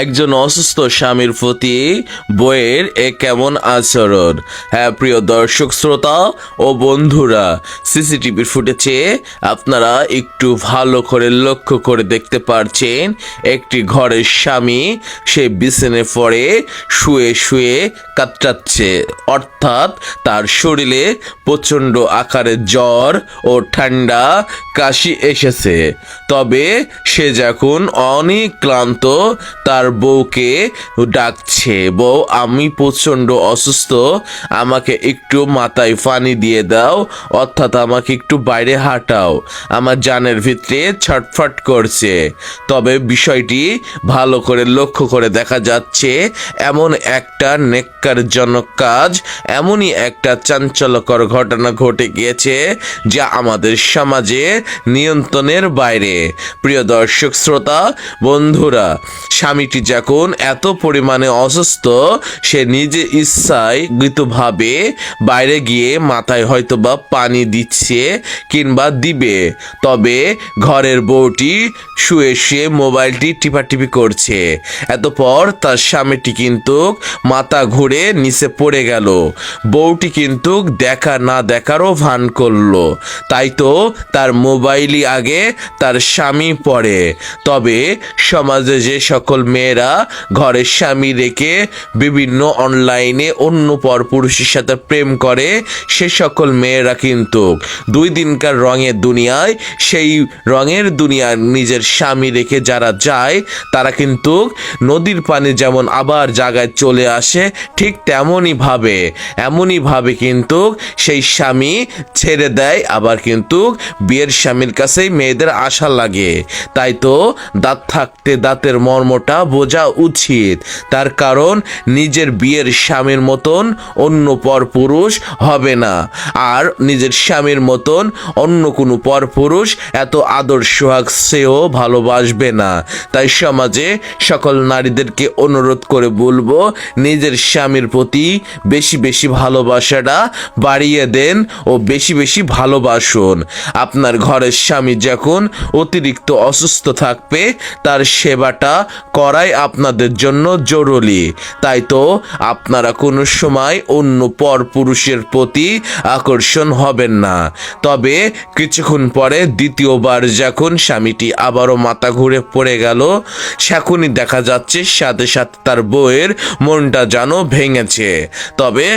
একজন অসুস্থ স্বামীর প্রতি বউয়ের কেমন আচরণ। হ্যাঁ প্রিয় দর্শক শ্রোতা ও বন্ধুরা, সিসিটিভির ফুটেজে আপনারা একটু ভালো করে লক্ষ্য করে দেখতে পারছেন একটি ঘরের স্বামী সে বিছানায় পড়ে শুয়ে শুয়ে কাতরাচ্ছে, অর্থাৎ তার শরীরে প্রচণ্ড আকারে জ্বর ও ঠান্ডা কাশি এসেছে। তবে সে যখন অনেক ক্লান্ত তার বউকে ডাকছে, বউ আমি প্রচণ্ড অসুস্থ, আমাকে একটু মাথায় পানি দিয়ে দাও, অর্থাৎ আমাকে একটু বাইরে হাঁটাও, আমার জানের ভিতরে ছটফট করছে। তবে বিষয়টি ভালো করে লক্ষ্য করে দেখা যাচ্ছে এমন একটা নেক্কারজনক কাজ, এমনই একটা চাঞ্চল্যকর ঘটনা ঘটে গিয়েছে যা আমাদের সমাজে নিয়ন্ত্রণের বাইরে। প্রিয় দর্শক শ্রোতা বন্ধুরা, স্বামীটি যখন এত পরিমাণে অসুস্থ সে নিজে ইচ্ছাকৃতভাবে বাইরে গিয়ে মাথায় হয়তোবা পানি দিচ্ছে কিংবা দিবে, তবে ঘরের বউটি শুয়ে শুয়ে মোবাইলটি টিপাটিপি করছে। এতপর তার স্বামীটি কিন্তু মাথা ঘুরে নিচে পড়ে গেল। বউটি কিন্তু দেখা না দেখারও ভান করলো, তাই তো তার মোবাইলই আগে তার স্বামী পড়ে। তবে সমাজে যে সকল মেয়েরা ঘরের স্বামী রেখে বিভিন্ন অনলাইনে অন্য পরপুরুষের সাথে প্রেম করে, সে সকল মেয়েরা কিন্তু দুই দিনকার রঙের দুনিয়ায়, সেই রঙের দুনিয়ায় নিজের স্বামী রেখে যারা যায় তারা কিন্তু নদীর পানি যেমন আবার জায়গায় চলে আসে, ঠিক এমনই ভাবে কিন্তু সেই স্বামী ছেড়ে দেয়, আবার কিন্তু বিয়ের স্বামীর কাছেই মেয়েদের আশা লাগে। তাই তো দাঁত থাকতে দাঁতের মর্মটা বোঝা উচিত, তার কারণ নিজের বিয়ের স্বামীর মতন অন্য পরপুরুষ হবে না, আর নিজের স্বামীর মতন অন্য কোনো পরপুরুষ এত আদর সোহাগ সেও ভালোবাসবে না। তাই সমাজে সকল নারীদেরকে অনুরোধ করে বলবো, নিজের স্বামীর প্রতি বেশি বেশি ভালোবাসাটা বাড়িয়ে দেন ও বেশি বেশি ভালোবাসুন। আপনার ঘরের স্বামী যখন অতিরিক্ত অসুস্থ থাকবে তার সেবাটা করাই আপনাদের জন্য জরুরি। তাই তো আপনারা কোনো সময় অন্য পরপুরুষের প্রতি আকর্ষণ হবেন না। তবে কিছুক্ষণ পরে দ্বিতীয়বার যখন স্বামীটি আবারও মাথা ঘুরে পড়ে গেল, সেখনই দেখা যাচ্ছে সাথে সাথে তার বউয়ের মনটা যেন ভেঙেছে। তবে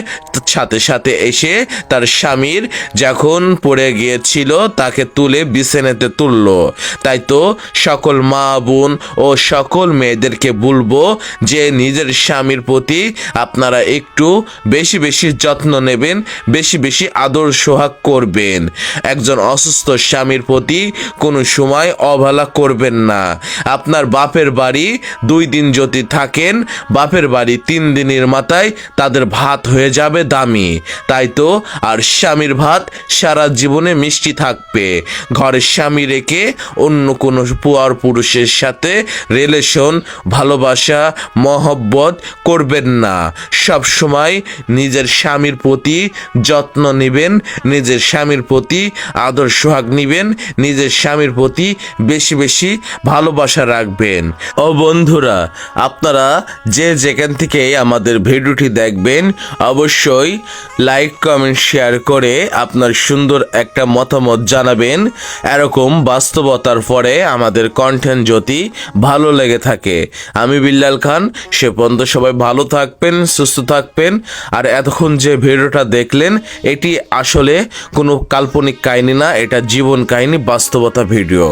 সাথে সাথে এসে তার স্বামীর যখন পড়ে গিয়েছিল তাকে তুলে বিছানাতে তুলল। তাই তো সকল মা বোন ও সকল মেয়েদেরকে বলবো যে নিজের স্বামীর প্রতি আপনারা একটু বেশি বেশি যত্ন নেবেন, বেশি বেশি আদর সোহাগ করবেন। একজন অসুস্থ স্বামীর প্রতি কোনো সময় অবহেলা করবেন না। আপনার বাপের বাড়ি 2 দিন যদি থাকেন, বাপের বাড়ি 3 দিনের মাথায় তাদের ভাত হয়ে যাবে দামি। তাই তো আর স্বামীর ভাত সারা জীবনে মিষ্টি থাকবে। ঘরের স্বামী রেখে অন্য কোনো পুরুষের সাথে রিলেশন, ভালোবাসা, মহব্বত করবেন না। সব সময় নিজের স্বামীর প্রতি যত্ন নেবেন, নিজের স্বামীর প্রতি আদর সোহাগ নেবেন, নিজের স্বামীর প্রতি বেশি বেশি ভালোবাসা রাখবেন। ও বন্ধুরা, আপনারা যে যেখান থেকে আমাদের ভিডিওটি দেখবেন অবশ্যই লাইক কমেন্ট শেয়ার করে আপনার সুন্দর একটা মতামত জানাবেন। এরকম বাস্তবতার পরে আমাদের কন্টেন্ট যদি ভালো লেগে থাকে। আমি বিল্লাল খান, সে পর্যন্ত সবাই ভালো থাকবেন, সুস্থ থাকবেন। আর এতক্ষণ যে ভিডিওটা দেখলেন এটি আসলে কোনো কাল্পনিক কাহিনী না, এটা জীবন কাহিনী, বাস্তবতা ভিডিও।